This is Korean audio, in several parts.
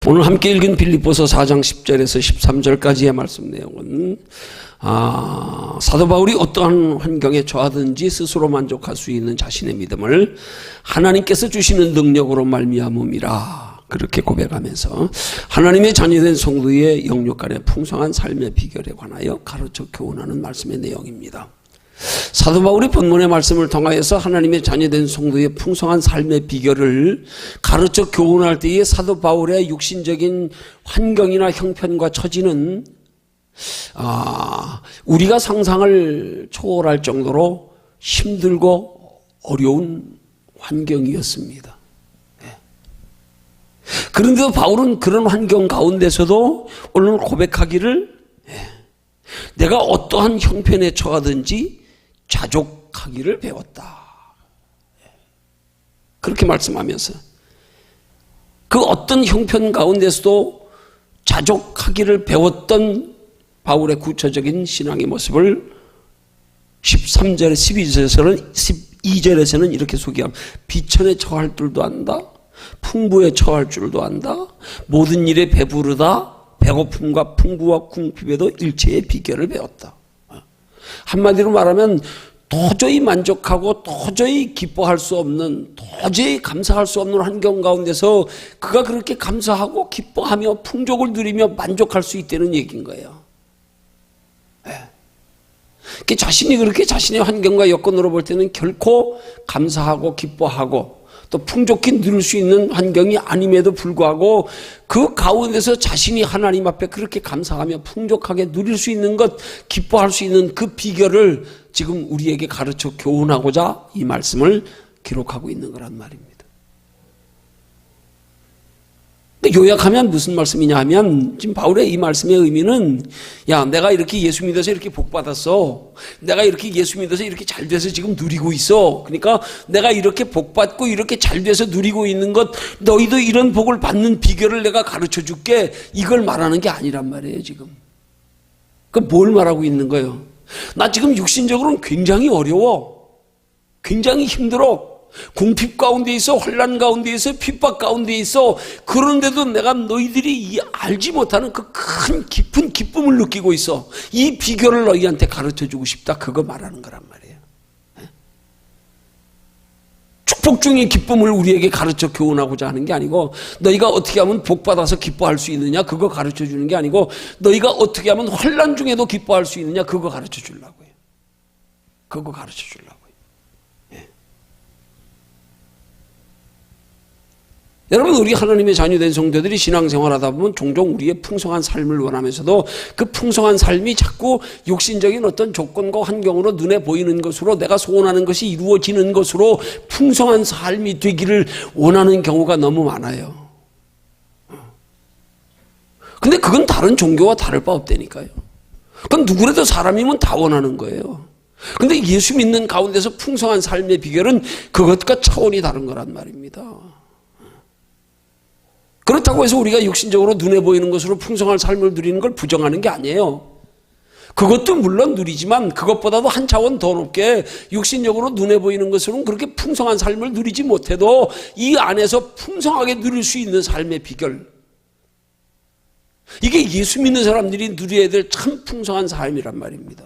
오늘 함께 읽은 빌립보서 4장 10절에서 13절까지의 말씀 내용은 사도 바울이 어떠한 환경에 처하든지 스스로 만족할 수 있는 자신의 믿음을 하나님께서 주시는 능력으로 말미암음이라 그렇게 고백하면서 하나님의 자녀된 성도의 영육 간의 풍성한 삶의 비결에 관하여 가르쳐 교훈하는 말씀의 내용입니다. 사도 바울이 본문의 말씀을 통하여서 하나님의 자녀된 성도의 풍성한 삶의 비결을 가르쳐 교훈할 때에 사도 바울의 육신적인 환경이나 형편과 처지는 우리가 상상을 초월할 정도로 힘들고 어려운 환경이었습니다. 그런데도 바울은 그런 환경 가운데서도 오늘 고백하기를 내가 어떠한 형편에 처하든지 자족하기를 배웠다. 그렇게 말씀하면서 그 어떤 형편 가운데서도 자족하기를 배웠던 바울의 구체적인 신앙의 모습을 13절, 12절에서는 이렇게 소개합니다. 비천에 처할 줄도 안다. 풍부에 처할 줄도 안다. 모든 일에 배부르다. 배고픔과 풍부와 궁핍에도 일체의 비결을 배웠다. 한마디로 말하면 도저히 만족하고 도저히 기뻐할 수 없는, 도저히 감사할 수 없는 환경 가운데서 그가 그렇게 감사하고 기뻐하며 풍족을 누리며 만족할 수 있다는 얘기인 거예요. 자신이 그렇게 자신의 환경과 여건으로 볼 때는 결코 감사하고 기뻐하고 또 풍족히 누릴 수 있는 환경이 아님에도 불구하고 그 가운데서 자신이 하나님 앞에 그렇게 감사하며 풍족하게 누릴 수 있는 것, 기뻐할 수 있는 그 비결을 지금 우리에게 가르쳐 교훈하고자 이 말씀을 기록하고 있는 거란 말입니다. 요약하면 무슨 말씀이냐 하면 지금 바울의 이 말씀의 의미는 내가 이렇게 예수 믿어서 이렇게 복 받았어. 내가 이렇게 예수 믿어서 이렇게 잘 돼서 지금 누리고 있어. 그러니까 내가 이렇게 복 받고 이렇게 잘 돼서 누리고 있는 것, 너희도 이런 복을 받는 비결을 내가 가르쳐 줄게. 이걸 말하는 게 아니란 말이에요, 지금. 뭘 말하고 있는 거예요? 나 지금 육신적으로는 굉장히 어려워. 굉장히 힘들어. 궁핍 가운데 있어, 환난 가운데 있어, 핍박 가운데 있어. 그런데도 내가 너희들이 알지 못하는 그 큰 깊은 기쁨을 느끼고 있어. 이 비결을 너희한테 가르쳐주고 싶다. 그거 말하는 거란 말이에요. 축복 중의 기쁨을 우리에게 가르쳐 교훈하고자 하는 게 아니고, 너희가 어떻게 하면 복 받아서 기뻐할 수 있느냐 그거 가르쳐 주는 게 아니고, 너희가 어떻게 하면 환난 중에도 기뻐할 수 있느냐 그거 가르쳐 주려고요. 그거 가르쳐 주려고. 여러분, 우리 하나님의 자녀된 성도들이 신앙생활하다 보면 종종 우리의 풍성한 삶을 원하면서도 그 풍성한 삶이 자꾸 육신적인 어떤 조건과 환경으로 눈에 보이는 것으로 내가 소원하는 것이 이루어지는 것으로 풍성한 삶이 되기를 원하는 경우가 너무 많아요. 근데 그건 다른 종교와 다를 바 없다니까요. 그건 누구라도 사람이면 다 원하는 거예요. 근데 예수 믿는 가운데서 풍성한 삶의 비결은 그것과 차원이 다른 거란 말입니다. 그렇다고 해서 우리가 육신적으로 눈에 보이는 것으로 풍성한 삶을 누리는 걸 부정하는 게 아니에요. 그것도 물론 누리지만 그것보다도 한 차원 더 높게 육신적으로 눈에 보이는 것으로는 그렇게 풍성한 삶을 누리지 못해도 이 안에서 풍성하게 누릴 수 있는 삶의 비결, 이게 예수 믿는 사람들이 누려야 될 참 풍성한 삶이란 말입니다.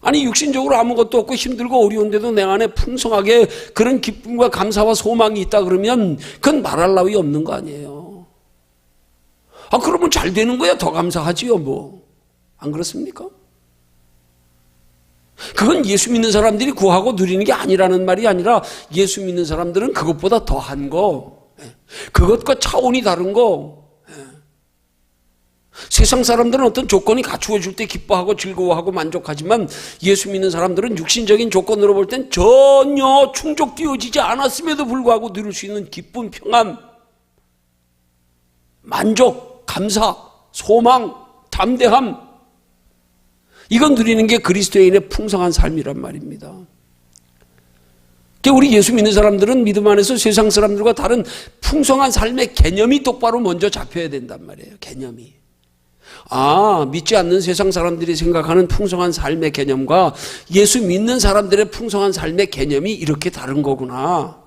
아니, 육신적으로 아무것도 없고 힘들고 어려운데도 내 안에 풍성하게 그런 기쁨과 감사와 소망이 있다 그러면 그건 말할 나위 없는 거 아니에요. 그러면 잘 되는 거야 더 감사하지요 뭐. 안 그렇습니까? 그건 예수 믿는 사람들이 구하고 누리는 게 아니라는 말이 아니라 예수 믿는 사람들은 그것보다 더한 거, 그것과 차원이 다른 거. 세상 사람들은 어떤 조건이 갖추어질 때 기뻐하고 즐거워하고 만족하지만 예수 믿는 사람들은 육신적인 조건으로 볼 땐 전혀 충족되어지지 않았음에도 불구하고 누릴 수 있는 기쁨, 평안, 만족, 감사, 소망, 담대함, 이건 누리는 게 그리스도인의 풍성한 삶이란 말입니다. 우리 예수 믿는 사람들은 믿음 안에서 세상 사람들과 다른 풍성한 삶의 개념이 똑바로 먼저 잡혀야 된단 말이에요. 개념이. 믿지 않는 세상 사람들이 생각하는 풍성한 삶의 개념과 예수 믿는 사람들의 풍성한 삶의 개념이 이렇게 다른 거구나.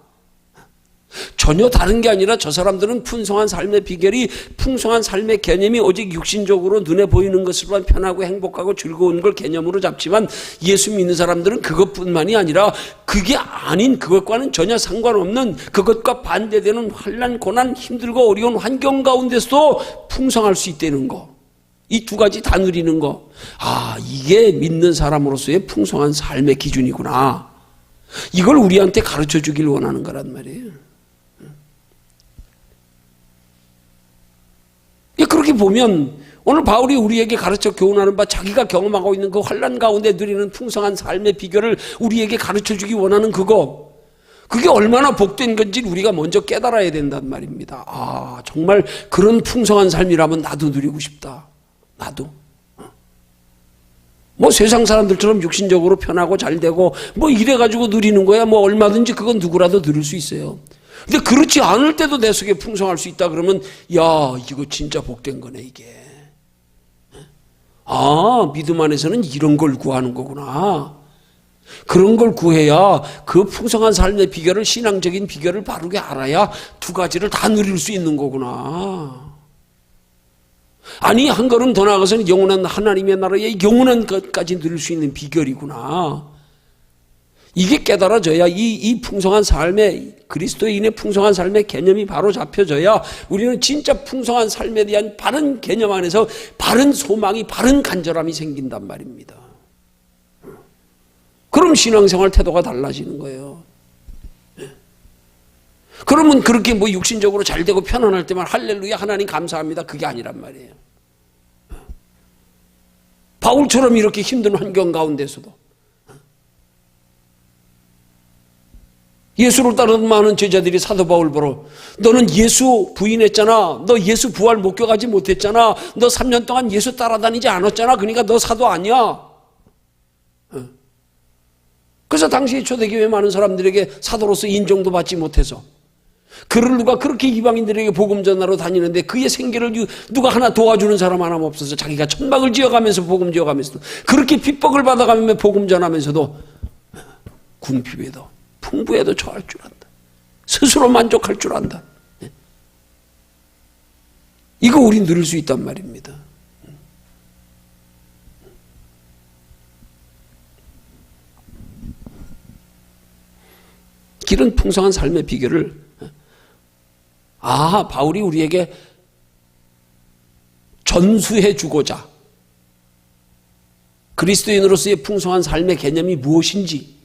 전혀 다른 게 아니라 저 사람들은 풍성한 삶의 비결이, 풍성한 삶의 개념이 오직 육신적으로 눈에 보이는 것으로만 편하고 행복하고 즐거운 걸 개념으로 잡지만, 예수 믿는 사람들은 그것뿐만이 아니라 그게 아닌, 그것과는 전혀 상관없는, 그것과 반대되는 환난, 고난, 힘들고 어려운 환경 가운데서도 풍성할 수 있다는 거. 이 두 가지 다 누리는 거. 아, 이게 믿는 사람으로서의 풍성한 삶의 기준이구나. 이걸 우리한테 가르쳐 주길 원하는 거란 말이에요. 그렇게 보면 오늘 바울이 우리에게 가르쳐 교훈하는 바, 자기가 경험하고 있는 그 환난 가운데 누리는 풍성한 삶의 비결을 우리에게 가르쳐 주기 원하는 그거, 그게 얼마나 복된 건지 우리가 먼저 깨달아야 된단 말입니다. 아, 정말 그런 풍성한 삶이라면 나도 누리고 싶다. 나도. 뭐 세상 사람들처럼 육신적으로 편하고 잘 되고 뭐 이래가지고 누리는 거야. 뭐 얼마든지 그건 누구라도 누릴 수 있어요. 근데 그렇지 않을 때도 내 속에 풍성할 수 있다 그러면, 야, 이거 진짜 복된 거네, 이게. 아, 믿음 안에서는 이런 걸 구하는 거구나. 그런 걸 구해야 그 풍성한 삶의 비결을, 신앙적인 비결을 바르게 알아야 두 가지를 다 누릴 수 있는 거구나. 아니, 한 걸음 더 나아가서는 영원한 하나님의 나라의 영원한 것까지 누릴 수 있는 비결이구나. 이게 깨달아져야 이 풍성한 삶의, 그리스도인의 풍성한 삶의 개념이 바로 잡혀져야 우리는 진짜 풍성한 삶에 대한 바른 개념 안에서 바른 소망이, 바른 간절함이 생긴단 말입니다. 그럼 신앙생활 태도가 달라지는 거예요. 그러면 그렇게 뭐 육신적으로 잘 되고 편안할 때만 할렐루야 하나님 감사합니다, 그게 아니란 말이에요. 바울처럼 이렇게 힘든 환경 가운데서도 예수를 따르는 많은 제자들이 사도 바울 보러, 너는 예수 부인했잖아, 너 예수 부활 목격하지 못했잖아, 너 3년 동안 예수 따라다니지 않았잖아, 그러니까 너 사도 아니야. 그래서 당시 초대교회 많은 사람들에게 사도로서 인정도 받지 못해서, 그를 누가 그렇게 이방인들에게 복음 전하러 다니는데 그의 생계를 누가 하나 도와주는 사람 하나 없어서 자기가 천막을 지어가면서 복음 지어가면서도, 그렇게 핍박을 받아가며 복음 전하면서도 궁핍에도 풍부에도 처할 줄 안다. 스스로 만족할 줄 안다. 이거 우리 누릴 수 있단 말입니다. 이런 풍성한 삶의 비결을, 아, 바울이 우리에게 전수해 주고자, 그리스도인으로서의 풍성한 삶의 개념이 무엇인지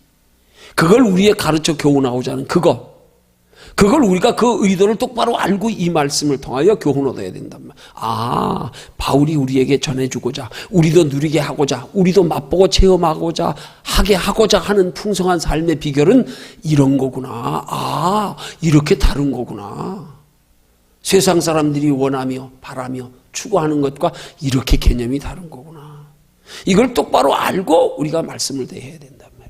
그걸 우리에 가르쳐 교훈하고자 하는 그걸 우리가 그 의도를 똑바로 알고 이 말씀을 통하여 교훈 얻어야 된단 말이야. 아, 바울이 우리에게 전해주고자, 우리도 누리게 하고자, 우리도 맛보고 체험하고자 하는 풍성한 삶의 비결은 이런 거구나. 아, 이렇게 다른 거구나. 세상 사람들이 원하며 바라며 추구하는 것과 이렇게 개념이 다른 거구나. 이걸 똑바로 알고 우리가 말씀을 대해야 된단 말이에요.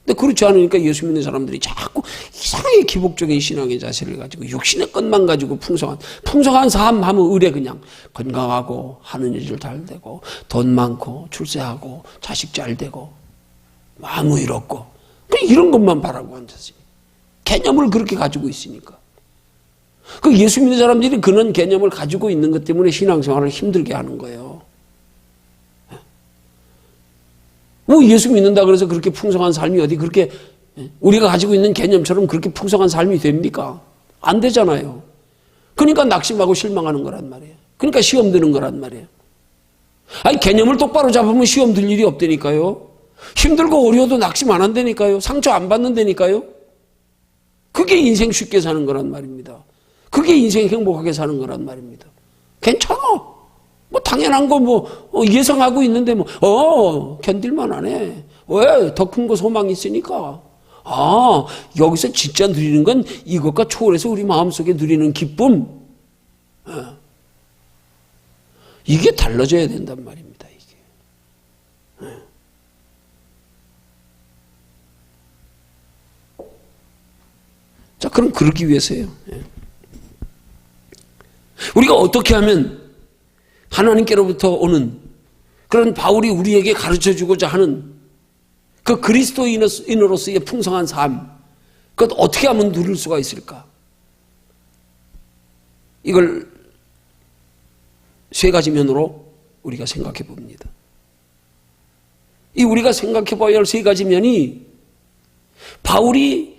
근데 그렇지 않으니까 예수 믿는 사람들이 자꾸 이상하게 기복적인 신앙의 자세를 가지고 육신의 것만 가지고 풍성한 삶 하면 의뢰, 그냥 건강하고 하는 일 잘 되고 돈 많고 출세하고 자식 잘 되고 아무 일 없고 이런 것만 바라고 앉았어요. 개념을 그렇게 가지고 있으니까. 그 예수 믿는 사람들이 그런 개념을 가지고 있는 것 때문에 신앙생활을 힘들게 하는 거예요. 뭐 예수 믿는다 그래서 그렇게 풍성한 삶이 어디 그렇게 우리가 가지고 있는 개념처럼 그렇게 풍성한 삶이 됩니까? 안 되잖아요. 그러니까 낙심하고 실망하는 거란 말이에요. 그러니까 시험 드는 거란 말이에요. 아니, 개념을 똑바로 잡으면 시험 들 일이 없다니까요. 힘들고 어려워도 낙심 안 한다니까요. 상처 안 받는다니까요. 그게 인생 쉽게 사는 거란 말입니다. 그게 인생 행복하게 사는 거란 말입니다. 괜찮아. 뭐 당연한 거 예상하고 있는데 견딜만 하네. 왜? 더 큰 거 소망이 있으니까. 아, 여기서 진짜 누리는 건 이것과 초월해서 우리 마음속에 누리는 기쁨. 이게 달라져야 된단 말입니다. 이게. 자, 그럼 그러기 위해서요. 우리가 어떻게 하면 하나님께로부터 오는 그런 바울이 우리에게 가르쳐주고자 하는 그 그리스도인으로서의 풍성한 삶, 그것 어떻게 하면 누릴 수가 있을까? 이걸 세 가지 면으로 우리가 생각해 봅니다. 이 우리가 생각해 봐야 할 세 가지 면이 바울이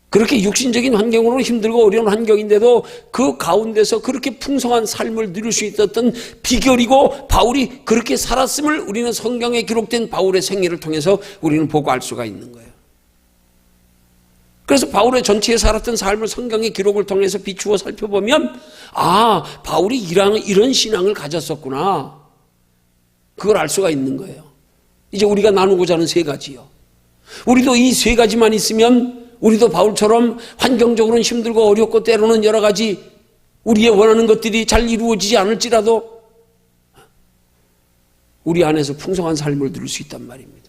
그렇게 육신적인 환경으로 힘들고 어려운 환경인데도 그 가운데서 그렇게 풍성한 삶을 누릴 수 있었던 비결이고 바울이 그렇게 살았음을 우리는 성경에 기록된 바울의 생애를 통해서 우리는 보고 알 수가 있는 거예요. 그래서 바울의 전체에 살았던 삶을 성경의 기록을 통해서 비추어 살펴보면 아, 바울이 이런 신앙을 가졌었구나. 그걸 알 수가 있는 거예요. 이제 우리가 나누고자 하는 세 가지요. 우리도 이 세 가지만 있으면 우리도 바울처럼 환경적으로는 힘들고 어렵고 때로는 여러 가지 우리의 원하는 것들이 잘 이루어지지 않을지라도 우리 안에서 풍성한 삶을 누릴 수 있단 말입니다.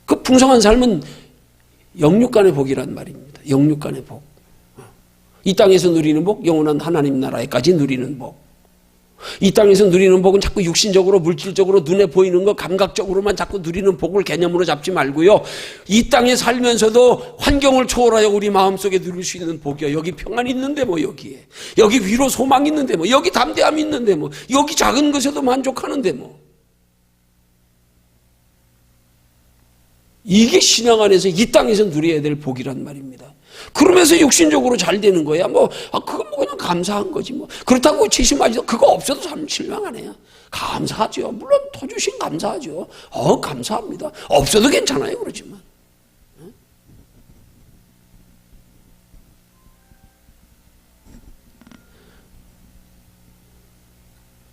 그 풍성한 삶은 영육간의 복이란 말입니다. 영육간의 복. 이 땅에서 누리는 복, 영원한 하나님 나라에까지 누리는 복. 이 땅에서 누리는 복은 자꾸 육신적으로 물질적으로 눈에 보이는 거 감각적으로만 자꾸 누리는 복을 개념으로 잡지 말고요. 이 땅에 살면서도 환경을 초월하여 우리 마음속에 누릴 수 있는 복이요. 여기 평안 있는데 뭐 여기에. 여기 위로 소망 있는데 뭐 여기 담대함 있는데 뭐 여기 작은 것에도 만족하는데 뭐. 이게 신앙 안에서 이 땅에서 누려야 될 복이란 말입니다. 그러면서 육신적으로 잘 되는 거야. 그건 그냥 감사한 거지 뭐. 그렇다고 지심하지도 그거 없어도 참 실망하네요. 감사하죠. 물론 더 주신 감사하죠. 감사합니다. 없어도 괜찮아요. 그렇지만.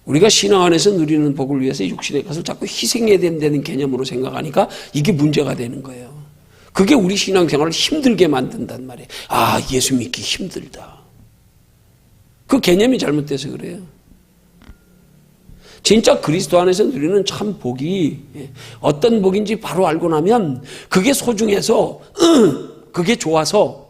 우리가 신앙 안에서 누리는 복을 위해서 육신의 것을 자꾸 희생해야 된다는 개념으로 생각하니까 이게 문제가 되는 거예요. 그게 우리 신앙생활을 힘들게 만든단 말이에요. 아, 예수 믿기 힘들다. 그 개념이 잘못돼서 그래요. 진짜 그리스도 안에서 누리는 참 복이 어떤 복인지 바로 알고 나면 그게 소중해서 그게 좋아서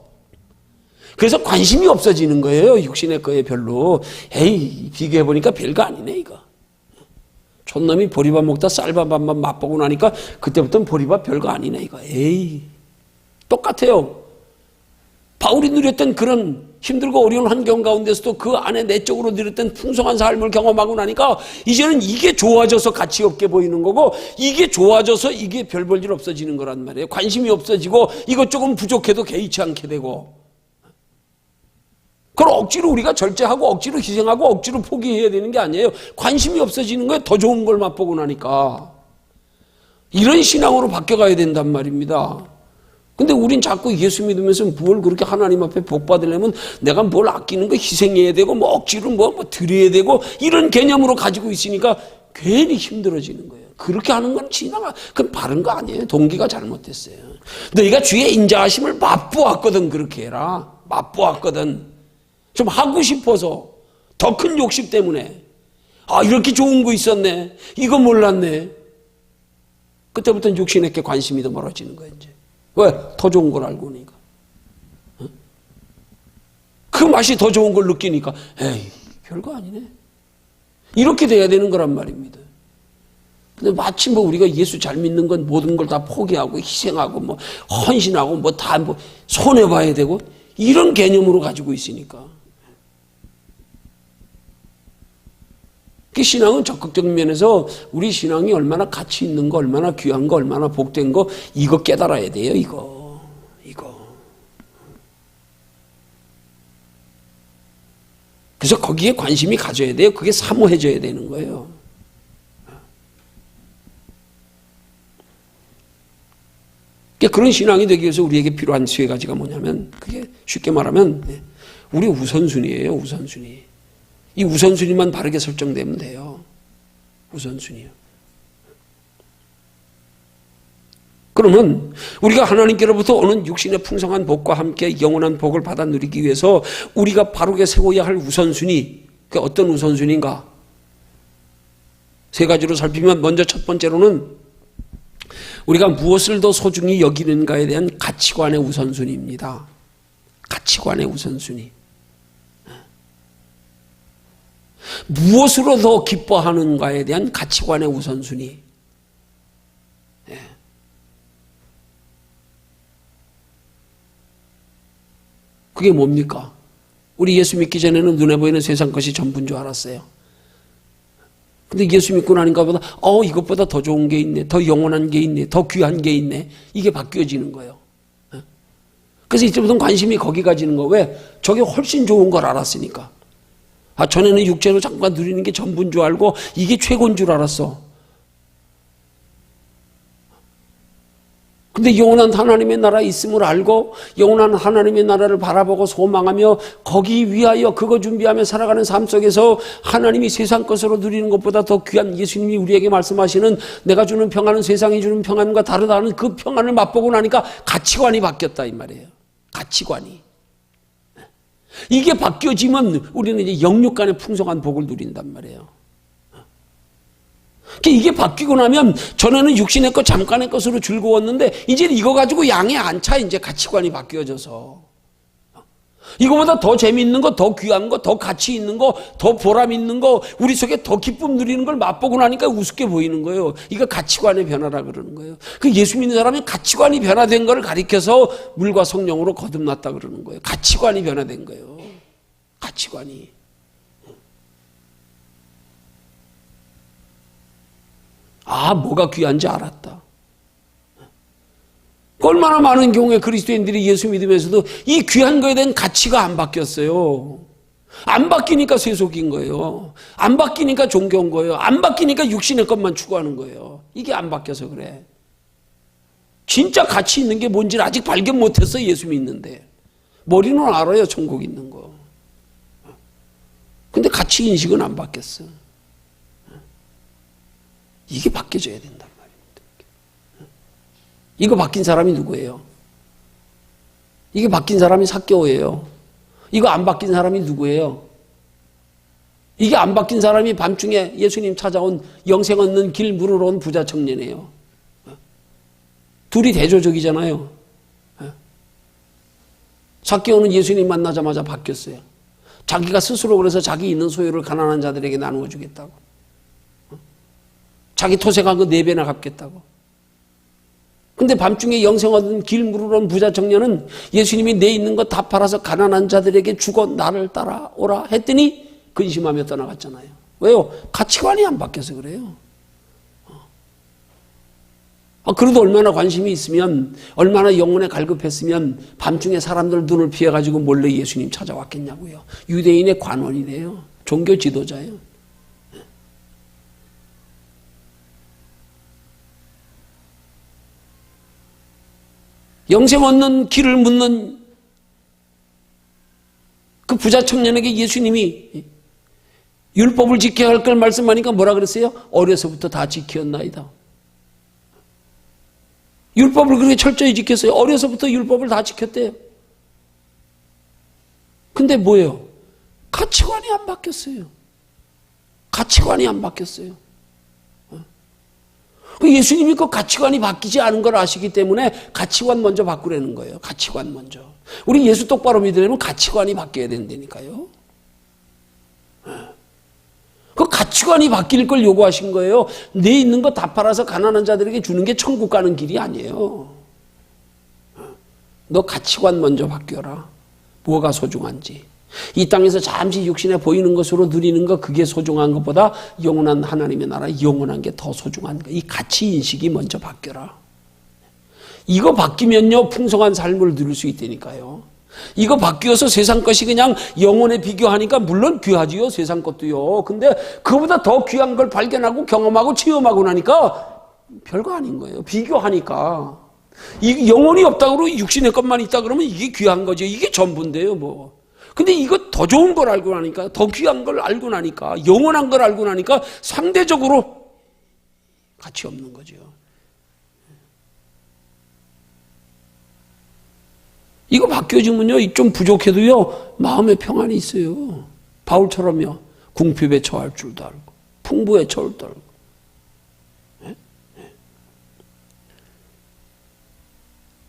그래서 관심이 없어지는 거예요. 육신의 거에 별로. 에이, 비교해보니까 별거 아니네 이거. 촌놈이 보리밥 먹다 쌀밥만 맛보고 나니까 그때부터는 보리밥 별거 아니네 이거. 에이, 똑같아요. 바울이 누렸던 그런 힘들고 어려운 환경 가운데서도 그 안에 내적으로 누렸던 풍성한 삶을 경험하고 나니까 이제는 이게 좋아져서 가치 없게 보이는 거고 이게 좋아져서 이게 별 볼 일 없어지는 거란 말이에요. 관심이 없어지고 이것 조금 부족해도 개의치 않게 되고 그걸 억지로 우리가 절제하고 억지로 희생하고 억지로 포기해야 되는 게 아니에요. 관심이 없어지는 거예요. 더 좋은 걸 맛보고 나니까. 이런 신앙으로 바뀌어가야 된단 말입니다. 근데 우린 자꾸 예수 믿으면서 뭘 그렇게 하나님 앞에 복 받으려면 내가 뭘 아끼는 거 희생해야 되고 뭐 억지로 뭐 드려야 되고 이런 개념으로 가지고 있으니까 괜히 힘들어지는 거예요. 그렇게 하는 건 그건 바른 거 아니에요. 동기가 잘못됐어요. 너희가 주의 인자하심을 맛보았거든. 그렇게 해라. 맛보았거든. 좀 하고 싶어서 더 큰 욕심 때문에 아 이렇게 좋은 거 있었네. 이거 몰랐네. 그때부터는 육신에게 관심이 더 멀어지는 거예요. 이제. 왜? 더 좋은 걸 알고 오니까. 그 맛이 더 좋은 걸 느끼니까 에이 별거 아니네. 이렇게 돼야 되는 거란 말입니다. 근데 마치 우리가 예수 잘 믿는 건 모든 걸 다 포기하고 희생하고 헌신하고 다 손해봐야 되고 이런 개념으로 가지고 있으니까. 그 신앙은 적극적인 면에서 우리 신앙이 얼마나 가치 있는 거, 얼마나 귀한 거, 얼마나 복된 거 이거 깨달아야 돼요. 이거. 그래서 거기에 관심이 가져야 돼요. 그게 사모해져야 되는 거예요. 그런 신앙이 되기 위해서 우리에게 필요한 세 가지가 뭐냐면 그게 쉽게 말하면 우리 우선순위예요. 우선순위. 이 우선순위만 바르게 설정되면 돼요. 우선순위요. 그러면 우리가 하나님께로부터 오는 육신의 풍성한 복과 함께 영원한 복을 받아 누리기 위해서 우리가 바르게 세워야 할 우선순위, 그게 어떤 우선순위인가? 세 가지로 살피면 먼저 첫 번째로는 우리가 무엇을 더 소중히 여기는가에 대한 가치관의 우선순위입니다. 가치관의 우선순위. 무엇으로 더 기뻐하는가에 대한 가치관의 우선순위. 그게 뭡니까? 우리 예수 믿기 전에는 눈에 보이는 세상 것이 전부인 줄 알았어요. 근데 예수 믿고 나니까 보다 이것보다 더 좋은 게 있네, 더 영원한 게 있네, 더 귀한 게 있네, 이게 바뀌어지는 거예요. 그래서 이제부터는 관심이 거기 가지는 거. 왜? 저게 훨씬 좋은 걸 알았으니까. 전에는 육체로 잠깐 누리는 게 전부인 줄 알고 이게 최고인 줄 알았어. 근데 영원한 하나님의 나라에 있음을 알고 영원한 하나님의 나라를 바라보고 소망하며 거기 위하여 그거 준비하며 살아가는 삶 속에서 하나님이 세상 것으로 누리는 것보다 더 귀한 예수님이 우리에게 말씀하시는 내가 주는 평안은 세상이 주는 평안과 다르다는 그 평안을 맛보고 나니까 가치관이 바뀌었다 이 말이에요. 가치관이. 이게 바뀌어지면 우리는 이제 영육 간의 풍성한 복을 누린단 말이에요. 이게 바뀌고 나면 전에는 육신의 것 잠깐의 것으로 즐거웠는데 이제 이거 가지고 양에 안 차. 이제 가치관이 바뀌어져서 이거보다 더 재미있는 거, 더 귀한 거, 더 가치 있는 거, 더 보람 있는 거, 우리 속에 더 기쁨 누리는 걸 맛보고 나니까 우습게 보이는 거예요. 이거 가치관의 변화라 그러는 거예요. 그 예수 믿는 사람이 가치관이 변화된 걸 가리켜서 물과 성령으로 거듭났다 그러는 거예요. 가치관이 변화된 거예요. 가치관이. 뭐가 귀한지 알았다. 얼마나 많은 경우에 그리스도인들이 예수 믿으면서도 이 귀한 거에 대한 가치가 안 바뀌었어요. 안 바뀌니까 세속인 거예요. 안 바뀌니까 종교인 거예요. 안 바뀌니까 육신의 것만 추구하는 거예요. 이게 안 바뀌어서 그래. 진짜 가치 있는 게 뭔지를 아직 발견 못했어. 예수 믿는데. 머리는 알아요. 천국 있는 거. 근데 가치 인식은 안 바뀌었어. 이게 바뀌어져야 된단 말입니다. 이거 바뀐 사람이 누구예요? 이게 바뀐 사람이 삭개오예요. 이거 안 바뀐 사람이 누구예요? 이게 안 바뀐 사람이 밤중에 예수님 찾아온 영생 얻는 길 물으러 온 부자 청년이에요. 둘이 대조적이잖아요. 삭개오는 예수님 만나자마자 바뀌었어요. 자기가 스스로 그래서 자기 있는 소유를 가난한 자들에게 나누어 주겠다고. 자기 토색한 거 4배나 갚겠다고. 근데 밤중에 영생 얻은 길 물으러 온 부자 청년은 예수님이 내 있는 거 다 팔아서 가난한 자들에게 주고 나를 따라오라 했더니 근심하며 떠나갔잖아요. 왜요? 가치관이 안 바뀌어서 그래요. 그래도 얼마나 관심이 있으면, 얼마나 영혼에 갈급했으면 밤중에 사람들 눈을 피해가지고 몰래 예수님 찾아왔겠냐고요. 유대인의 관원이래요. 종교 지도자예요. 영생 얻는 길을 묻는 그 부자 청년에게 예수님이 율법을 지켜야 할 걸 말씀하니까 뭐라 그랬어요? 어려서부터 다 지켰나이다. 율법을 그렇게 철저히 지켰어요. 어려서부터 율법을 다 지켰대요. 근데 뭐예요? 가치관이 안 바뀌었어요. 가치관이 안 바뀌었어요. 예수님이 그 가치관이 바뀌지 않은 걸 아시기 때문에 가치관 먼저 바꾸라는 거예요. 가치관 먼저. 우리 예수 똑바로 믿으려면 가치관이 바뀌어야 된다니까요. 그 가치관이 바뀔 걸 요구하신 거예요. 내 있는 거 다 팔아서 가난한 자들에게 주는 게 천국 가는 길이 아니에요. 너 가치관 먼저 바뀌어라. 뭐가 소중한지. 이 땅에서 잠시 육신에 보이는 것으로 누리는 거, 그게 소중한 것보다 영원한 하나님의 나라, 영원한 게 더 소중한 거. 이 가치 인식이 먼저 바뀌어라. 이거 바뀌면요, 풍성한 삶을 누릴 수 있다니까요. 이거 바뀌어서 세상 것이 그냥 영혼에 비교하니까 물론 귀하지요, 세상 것도요. 근데 그보다 더 귀한 걸 발견하고 경험하고 체험하고 나니까 별거 아닌 거예요. 비교하니까. 이 영혼이 없다고 육신의 것만 있다 그러면 이게 귀한 거죠. 이게 전부인데요, 뭐. 근데 이거 더 좋은 걸 알고 나니까, 더 귀한 걸 알고 나니까, 영원한 걸 알고 나니까 상대적으로 가치 없는 거죠. 이거 바뀌어지면요, 좀 부족해도요, 마음의 평안이 있어요. 바울처럼요, 궁핍에 처할 줄도 알고, 풍부에 처할 줄도 알고.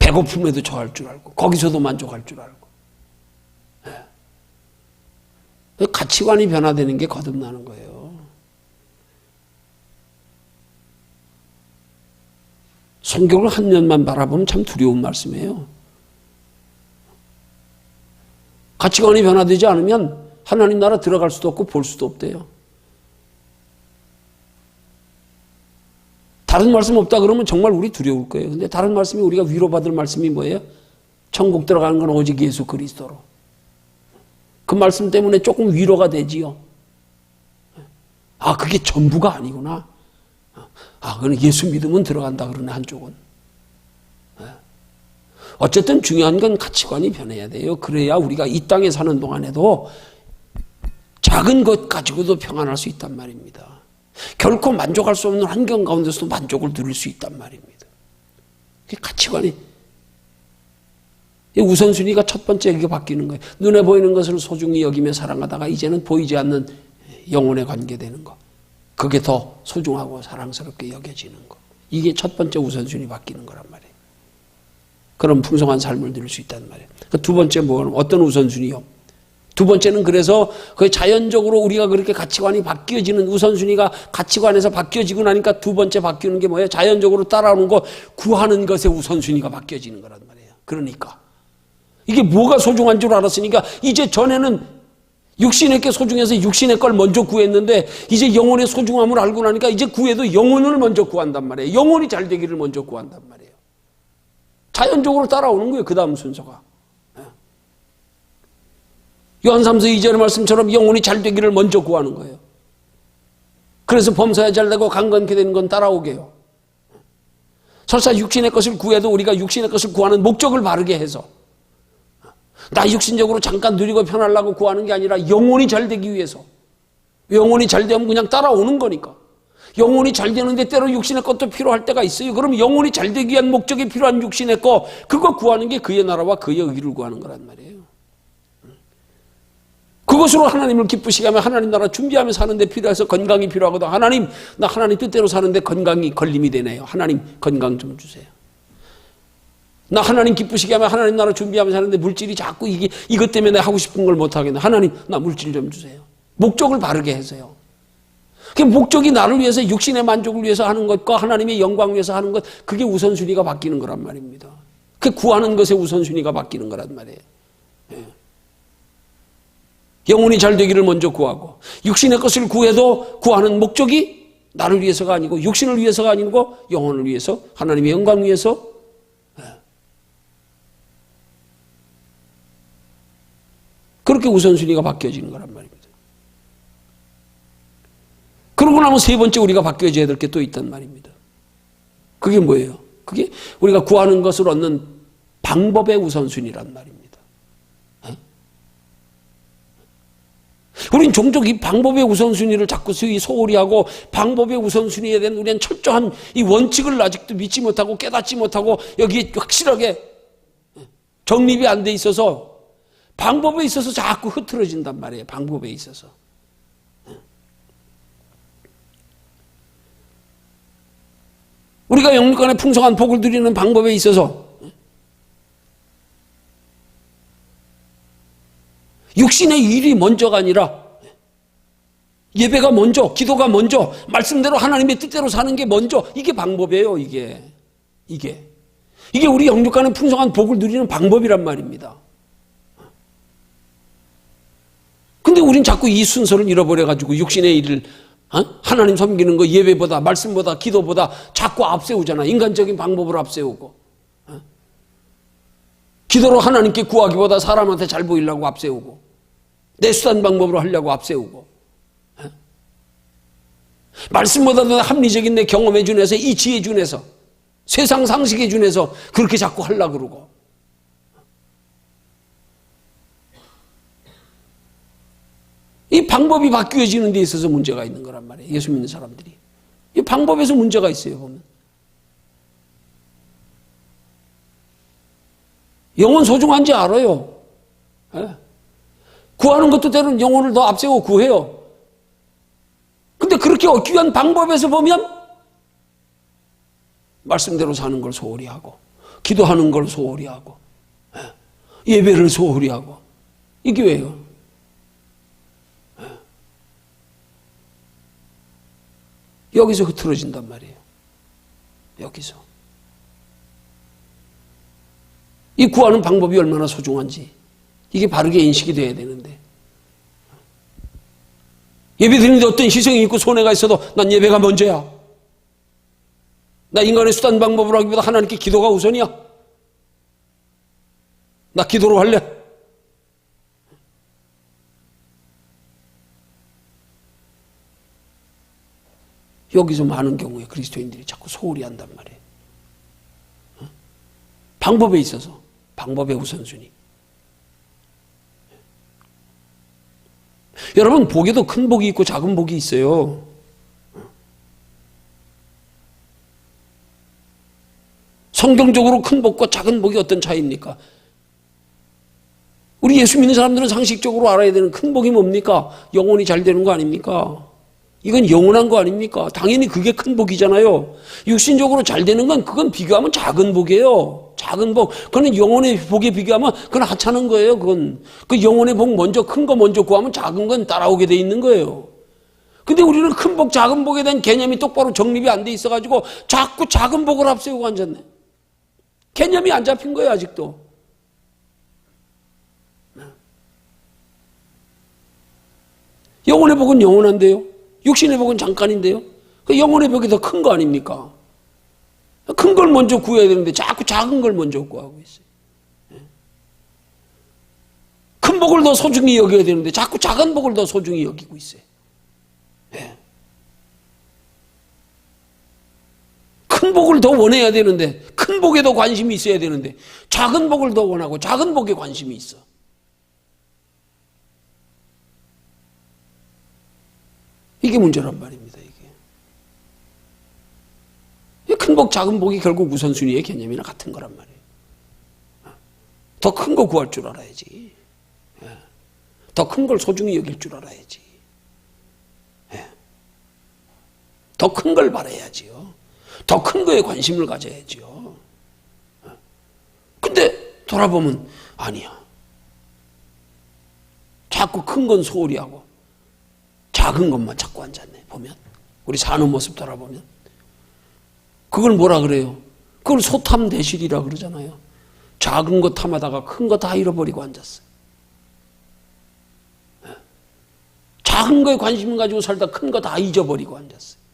배고픔에도 처할 줄 알고, 거기서도 만족할 줄 알고. 가치관이 변화되는 게 거듭나는 거예요. 성경을 한 면만 바라보면 참 두려운 말씀이에요. 가치관이 변화되지 않으면 하나님 나라 들어갈 수도 없고 볼 수도 없대요. 다른 말씀 없다 그러면 정말 우리 두려울 거예요. 근데 다른 말씀이 우리가 위로받을 말씀이 뭐예요? 천국 들어가는 건 오직 예수 그리스도로. 그 말씀 때문에 조금 위로가 되지요. 아, 그게 전부가 아니구나. 아, 그건 예수 믿으면 들어간다 그러네, 한쪽은. 어쨌든 중요한 건 가치관이 변해야 돼요. 그래야 우리가 이 땅에 사는 동안에도 작은 것 가지고도 평안할 수 있단 말입니다. 결코 만족할 수 없는 환경 가운데서도 만족을 누릴 수 있단 말입니다. 그게 가치관이, 우선순위가 첫 번째 이게 바뀌는 거예요. 눈에 보이는 것을 소중히 여기며 사랑하다가 이제는 보이지 않는 영혼에 관계되는 것. 그게 더 소중하고 사랑스럽게 여겨지는 것. 이게 첫 번째 우선순위 바뀌는 거란 말이에요. 그럼 풍성한 삶을 누릴 수 있단 말이에요. 두 번째 뭐는 어떤 우선순위요? 두 번째는 그래서 그 자연적으로 우리가 그렇게 가치관이 바뀌어지는 우선순위가 가치관에서 바뀌어지고 나니까 두 번째 바뀌는 게 뭐예요? 자연적으로 따라오는 거 구하는 것의 우선순위가 바뀌어지는 거란 말이에요. 그러니까 이게 뭐가 소중한 줄 알았으니까 이제 전에는 육신의 게 소중해서 육신의 걸 먼저 구했는데 이제 영혼의 소중함을 알고 나니까 이제 구해도 영혼을 먼저 구한단 말이에요. 영혼이 잘 되기를 먼저 구한단 말이에요. 자연적으로 따라오는 거예요. 그 다음 순서가. 요한 3서 2절의 말씀처럼 영혼이 잘 되기를 먼저 구하는 거예요. 그래서 범사에 잘 되고 강건케 되는 건 따라오게요. 설사 육신의 것을 구해도 우리가 육신의 것을 구하는 목적을 바르게 해서 나 육신적으로 잠깐 누리고 편하려고 구하는 게 아니라 영혼이 잘 되기 위해서. 영혼이 잘 되면 그냥 따라오는 거니까. 영혼이 잘 되는데 때로 육신의 것도 필요할 때가 있어요. 그럼 영혼이 잘 되기 위한 목적에 필요한 육신의 것, 그거 구하는 게 그의 나라와 그의 의를 구하는 거란 말이에요. 그것으로 하나님을 기쁘시게 하면 하나님 나라 준비하며 사는데 필요해서 건강이 필요하거든. 하나님, 나 하나님 뜻대로 사는데 건강이 걸림이 되네요. 하나님 건강 좀 주세요. 나 하나님 기쁘시게 하면 하나님 나라 준비하며 사는데 물질이 자꾸 이것 때문에 하고 싶은 걸 못하겠네. 하나님, 나 물질 좀 주세요. 목적을 바르게 해서요. 그 목적이 나를 위해서 육신의 만족을 위해서 하는 것과 하나님의 영광을 위해서 하는 것, 그게 우선순위가 바뀌는 거란 말입니다. 그 구하는 것의 우선순위가 바뀌는 거란 말이에요. 예. 영혼이 잘 되기를 먼저 구하고 육신의 것을 구해도 구하는 목적이 나를 위해서가 아니고 육신을 위해서가 아니고 영혼을 위해서 하나님의 영광을 위해서. 그렇게 우선순위가 바뀌어지는 거란 말입니다. 그러고 나면 세 번째 우리가 바뀌어져야 될 게 또 있단 말입니다. 그게 뭐예요? 그게 우리가 구하는 것을 얻는 방법의 우선순위란 말입니다. 우린 종종 이 방법의 우선순위를 자꾸 소홀히 하고 방법의 우선순위에 대한 우리는 철저한 이 원칙을 아직도 믿지 못하고 깨닫지 못하고 여기에 확실하게 정립이 안 돼 있어서 방법에 있어서 자꾸 흐트러진단 말이에요. 방법에 있어서. 우리가 영육간의 풍성한 복을 누리는 방법에 있어서 육신의 일이 먼저가 아니라 예배가 먼저, 기도가 먼저, 말씀대로 하나님의 뜻대로 사는 게 먼저, 이게 방법이에요. 이게 우리 영육간의 풍성한 복을 누리는 방법이란 말입니다. 근데 우린 자꾸 이 순서를 잃어버려가지고 육신의 일을 하나님 섬기는 거 예배보다 말씀보다 기도보다 자꾸 앞세우잖아. 인간적인 방법으로 앞세우고 기도로 하나님께 구하기보다 사람한테 잘 보이려고 앞세우고 내 수단 방법으로 하려고 앞세우고 말씀보다도 합리적인 내 경험에 준해서 이 지혜 준해서 세상 상식에 준해서 그렇게 자꾸 하려고 그러고 이 방법이 바뀌어지는 데 있어서 문제가 있는 거란 말이에요. 예수 믿는 사람들이. 이 방법에서 문제가 있어요. 보면. 영혼 소중한지 알아요. 네. 구하는 것도 때로는 영혼을 더 앞세우고 구해요. 근데 그렇게 얻기 위한 방법에서 보면 말씀대로 사는 걸 소홀히 하고 기도하는 걸 소홀히 하고 예배를 소홀히 하고 이게 왜요? 여기서 흐트러진단 말이에요. 여기서. 이 구하는 방법이 얼마나 소중한지 이게 바르게 인식이 돼야 되는데. 예배 드리는데 어떤 희생이 있고 손해가 있어도 난 예배가 먼저야. 나 인간의 수단 방법으로 하기보다 하나님께 기도가 우선이야. 나 기도로 할래. 여기서 많은 경우에 그리스도인들이 자꾸 소홀히 한단 말이에요. 방법에 있어서, 방법의 우선순위. 여러분, 복에도 큰 복이 있고 작은 복이 있어요. 성경적으로 큰 복과 작은 복이 어떤 차이입니까? 우리 예수 믿는 사람들은 상식적으로 알아야 되는 큰 복이 뭡니까? 영혼이 잘 되는 거 아닙니까? 이건 영원한 거 아닙니까? 당연히 그게 큰 복이잖아요. 육신적으로 잘 되는 건 그건 비교하면 작은 복이에요. 작은 복. 그건 영혼의 복에 비교하면 그건 하찮은 거예요. 그건 그 영혼의 복 먼저 큰 거 먼저 구하면 작은 건 따라오게 돼 있는 거예요. 근데 우리는 큰 복, 작은 복에 대한 개념이 똑바로 정립이 안 돼 있어가지고 자꾸 작은 복을 앞세우고 앉았네. 개념이 안 잡힌 거예요, 아직도. 영혼의 복은 영원한데요. 육신의 복은 잠깐인데요. 그 영혼의 복이 더 큰 거 아닙니까? 큰 걸 먼저 구해야 되는데 자꾸 작은 걸 먼저 구하고 있어요. 큰 복을 더 소중히 여겨야 되는데 자꾸 작은 복을 더 소중히 여기고 있어요. 큰 복을 더 원해야 되는데, 큰 복에 더 관심이 있어야 되는데 작은 복을 더 원하고 작은 복에 관심이 있어. 이게 문제란 말입니다. 이게 큰 복, 작은 복이 결국 우선순위의 개념이나 같은 거란 말이에요. 더 큰 거 구할 줄 알아야지. 더 큰 걸 소중히 여길 줄 알아야지. 더 큰 걸 바라야지요. 더 큰 거에 관심을 가져야지요. 근데 돌아보면 아니야. 자꾸 큰 건 소홀히 하고 작은 것만 자꾸 앉았네. 보면 우리 사는 모습 돌아보면 그걸 뭐라 그래요? 그걸 소탐대실이라 그러잖아요. 작은 거 탐하다가 큰 거 다 잃어버리고 앉았어요. 작은 거에 관심 가지고 살다 큰 거 다 잊어버리고 앉았어요.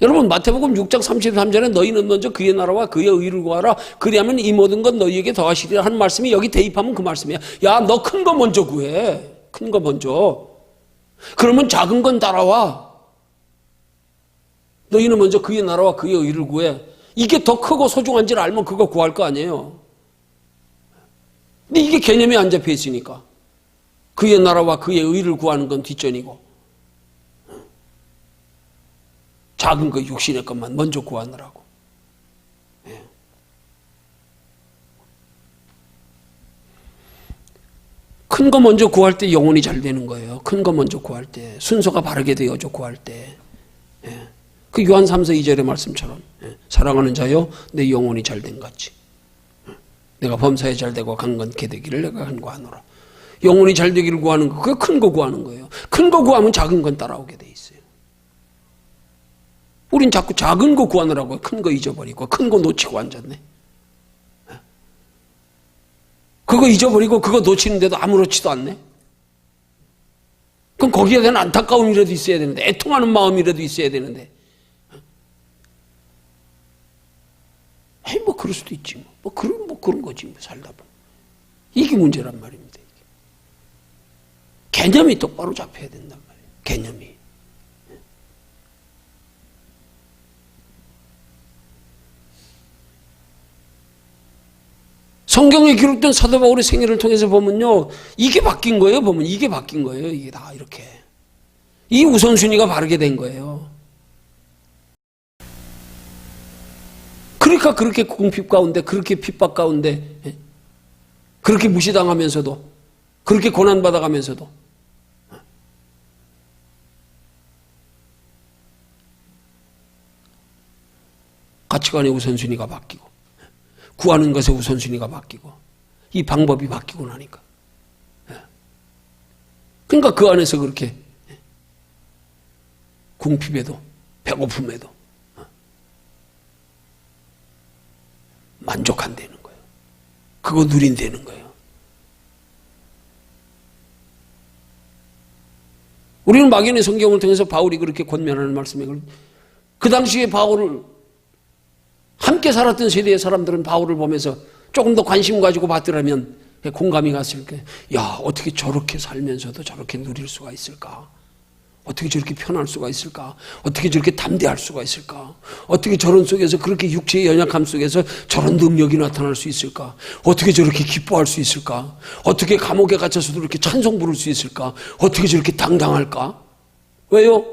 여러분, 마태복음 6장 33절에 너희는 먼저 그의 나라와 그의 의를 구하라. 그리하면 이 모든 건 너희에게 더하시리라 하는 말씀이 여기 대입하면 그 말씀이야. 야, 너 큰 거 먼저 구해. 큰 거 먼저. 그러면 작은 건 따라와. 너희는 먼저 그의 나라와 그의 의를 구해. 이게 더 크고 소중한지를 알면 그거 구할 거 아니에요. 근데 이게 개념이 안 잡혀 있으니까 그의 나라와 그의 의를 구하는 건 뒷전이고 작은 거 육신의 것만 먼저 구하느라고. 큰 거 먼저 구할 때 영혼이 잘 되는 거예요. 큰 거 먼저 구할 때 순서가 바르게 되어져 구할 때. 그 요한 3서 2절의 말씀처럼 사랑하는 자여 내 영혼이 잘 된 같이 내가 범사에 잘 되고 강건케 되기를 내가 간구하노라. 영혼이 잘 되기를 구하는 거, 그게 큰 거 구하는 거예요. 큰 거 구하면 작은 건 따라오게 돼 있어요. 우린 자꾸 작은 거 구하느라고 큰 거 잊어버리고 큰 거 놓치고 앉았네. 그거 잊어버리고 그거 놓치는데도 아무렇지도 않네. 그럼 거기에 대한 안타까움이라도 있어야 되는데, 애통하는 마음이라도 있어야 되는데, 뭐 그럴 수도 있지 뭐 그런 거지 뭐 살다 보면. 이게 문제란 말입니다. 이게. 개념이 똑바로 잡혀야 된단 말이에요. 개념이. 성경에 기록된 사도 바울의 생애를 통해서 보면요, 이게 바뀐 거예요. 보면 이게 바뀐 거예요. 이게 다 이렇게 이 우선순위가 바르게 된 거예요. 그러니까 그렇게 궁핍 가운데, 그렇게 핍박 가운데, 그렇게 무시당하면서도, 그렇게 고난받아가면서도 가치관의 우선순위가 바뀌고 구하는 것의 우선순위가 바뀌고 이 방법이 바뀌고 나니까. 그러니까 그 안에서 그렇게 궁핍에도 배고픔에도 만족한다는 거예요. 그거 누린다는 거예요. 우리는 막연히 성경을 통해서 바울이 그렇게 권면하는 말씀에 그 당시에 바울을 함께 살았던 세대의 사람들은 바울을 보면서 조금 더 관심 가지고 봤더라면 공감이 갔을 거예요. 야, 어떻게 저렇게 살면서도 저렇게 누릴 수가 있을까? 어떻게 저렇게 편할 수가 있을까? 어떻게 저렇게 담대할 수가 있을까? 어떻게 저런 속에서 그렇게 육체의 연약함 속에서 저런 능력이 나타날 수 있을까? 어떻게 저렇게 기뻐할 수 있을까? 어떻게 감옥에 갇혀서도 이렇게 찬송 부를 수 있을까? 어떻게 저렇게 당당할까? 왜요?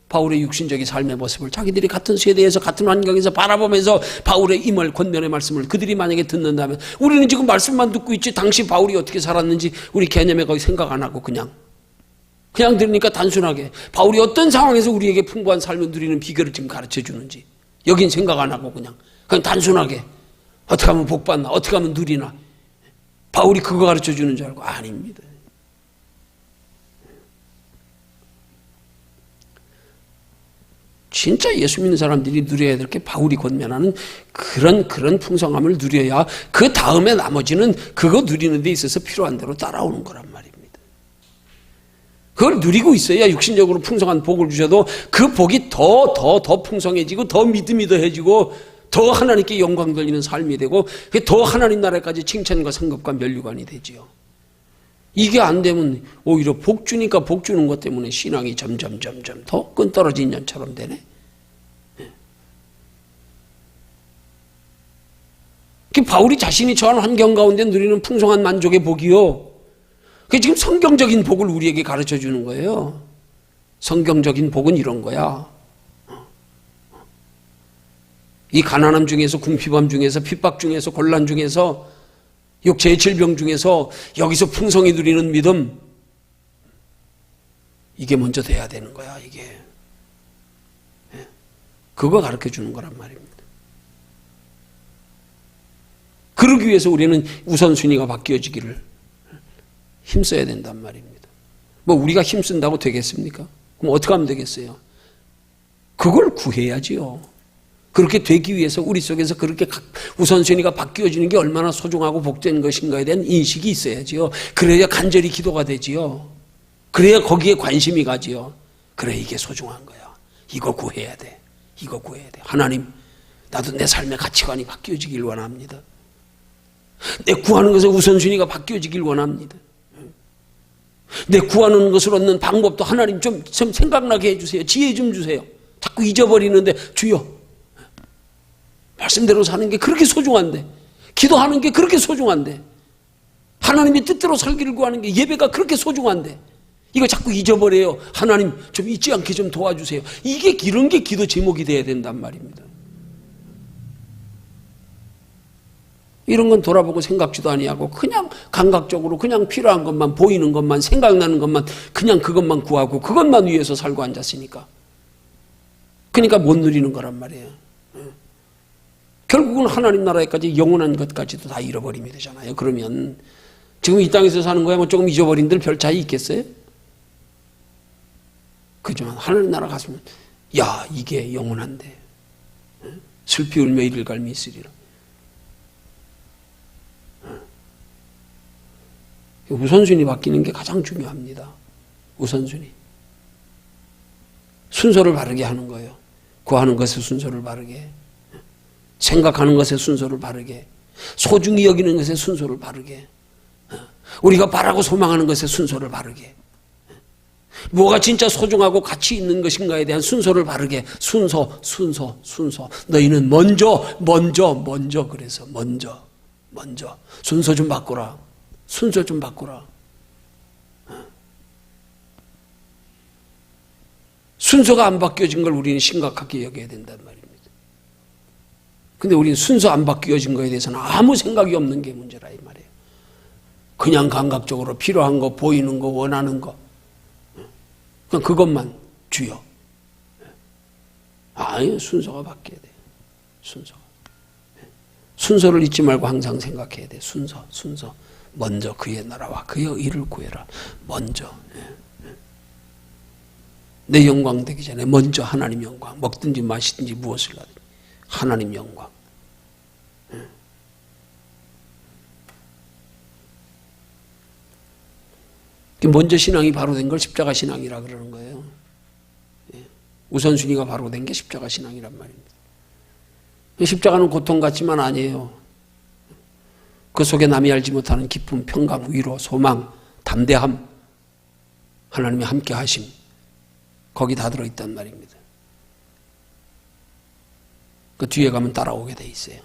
바울의 육신적인 삶의 모습을 자기들이 같은 세대에서 같은 환경에서 바라보면서 바울의 이 말 권면의 말씀을 그들이 만약에 듣는다면 우리는 지금 말씀만 듣고 있지 당시 바울이 어떻게 살았는지 우리 개념에 거의 생각 안 하고 그냥 들으니까 단순하게 바울이 어떤 상황에서 우리에게 풍부한 삶을 누리는 비결을 지금 가르쳐 주는지 여긴 생각 안 하고 그냥 단순하게 어떻게 하면 복받나 어떻게 하면 누리나 바울이 그거 가르쳐 주는 줄 알고 아닙니다. 진짜 예수 믿는 사람들이 누려야 될 게 바울이 권면하는 그런 풍성함을 누려야 그 다음에 나머지는 그거 누리는 데 있어서 필요한 대로 따라오는 거란 말입니다. 그걸 누리고 있어야 육신적으로 풍성한 복을 주셔도 그 복이 더 풍성해지고 더 믿음이 더해지고 더 하나님께 영광 돌리는 삶이 되고 더 하나님 나라까지 칭찬과 상급과 면류관이 되지요. 이게 안 되면 오히려 복 주니까 복 주는 것 때문에 신앙이 점점 더 끈떨어진 년처럼 되네. 바울이 자신이 처한 환경 가운데 누리는 풍성한 만족의 복이요. 그게 지금 성경적인 복을 우리에게 가르쳐 주는 거예요. 성경적인 복은 이런 거야. 이 가난함 중에서 궁핍함 중에서 핍박 중에서 곤란 중에서 육체의 질병 중에서 여기서 풍성히 누리는 믿음 이게 먼저 돼야 되는 거야. 이게 그거 가르쳐 주는 거란 말입니다. 그러기 위해서 우리는 우선순위가 바뀌어지기를 힘써야 된단 말입니다. 뭐 우리가 힘쓴다고 되겠습니까? 그럼 어떻게 하면 되겠어요? 그걸 구해야지요. 그렇게 되기 위해서 우리 속에서 그렇게 우선순위가 바뀌어지는 게 얼마나 소중하고 복된 것인가에 대한 인식이 있어야지요. 그래야 간절히 기도가 되지요. 그래야 거기에 관심이 가지요. 그래 이게 소중한 거야. 이거 구해야 돼. 이거 구해야 돼. 하나님 나도 내 삶의 가치관이 바뀌어지길 원합니다. 내 구하는 것의 우선순위가 바뀌어지길 원합니다. 내 구하는 것을 얻는 방법도 하나님 좀 생각나게 해주세요. 지혜 좀 주세요. 자꾸 잊어버리는데 주여 말씀대로 사는 게 그렇게 소중한데 기도하는 게 그렇게 소중한데 하나님의 뜻대로 살기를 구하는 게 예배가 그렇게 소중한데 이거 자꾸 잊어버려요. 하나님 좀 잊지 않게 좀 도와주세요. 이런 게 기도 제목이 돼야 된단 말입니다. 이런 건 돌아보고 생각지도 아니하고 그냥 감각적으로 그냥 필요한 것만 보이는 것만 생각나는 것만 그냥 그것만 구하고 그것만 위해서 살고 앉았으니까 그러니까 못 누리는 거란 말이에요. 결국은 하나님 나라에까지 영원한 것까지도 다 잃어버리면 되잖아요. 그러면 지금 이 땅에서 사는 거야 뭐 조금 잊어버린 들 별 차이 있겠어요? 그지만 하나님 나라 갔으면 야 이게 영원한데 슬피 울며 이를 갈미 있으리라. 우선순위 바뀌는 게 가장 중요합니다. 우선순위. 순서를 바르게 하는 거예요. 구하는 것의 순서를 바르게. 생각하는 것의 순서를 바르게. 소중히 여기는 것의 순서를 바르게. 우리가 바라고 소망하는 것의 순서를 바르게. 뭐가 진짜 소중하고 가치 있는 것인가에 대한 순서를 바르게. 순서. 너희는 먼저. 그래서 먼저. 순서 좀 바꾸라. 순서 좀 바꾸라. 순서가 안 바뀌어진 걸 우리는 심각하게 여겨야 된단 말입니다. 근데 우리는 순서 안 바뀌어진 거에 대해서는 아무 생각이 없는 게 문제라 이 말이에요. 그냥 감각적으로 필요한 거, 보이는 거, 원하는 거. 그냥 그것만 주여. 아니, 순서가 바뀌어야 돼요. 순서를 잊지 말고 항상 생각해야 돼. 순서. 먼저 그의 나라와 그의 일을 구해라. 먼저. 내 영광 되기 전에 먼저 하나님 영광. 먹든지 마시든지 무엇을 하든지 하나님 영광. 먼저 신앙이 바로 된 걸 십자가 신앙이라 그러는 거예요. 우선순위가 바로 된 게 십자가 신앙이란 말입니다. 십자가는 고통 같지만 아니에요. 그 속에 남이 알지 못하는 기쁨, 평강, 위로, 소망, 담대함, 하나님이 함께 하심, 거기 다 들어있단 말입니다. 그 뒤에 가면 따라오게 돼 있어요.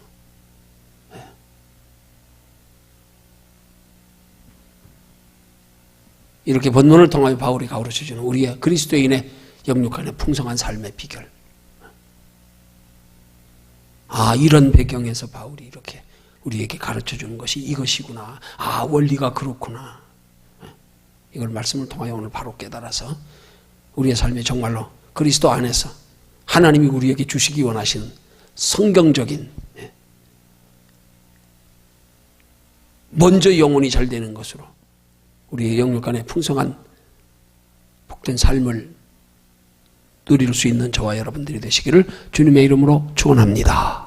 이렇게 본문을 통하여 바울이 가르쳐주는 우리의 그리스도인의 영육간의 풍성한 삶의 비결. 이런 배경에서 바울이 이렇게 우리에게 가르쳐주는 것이 이것이구나. 원리가 그렇구나. 이걸 말씀을 통하여 오늘 바로 깨달아서 우리의 삶에 정말로 그리스도 안에서 하나님이 우리에게 주시기 원하시는 성경적인, 먼저 영혼이 잘 되는 것으로 우리의 영육간의 풍성한 복된 삶을 누릴 수 있는 저와 여러분들이 되시기를 주님의 이름으로 축원합니다.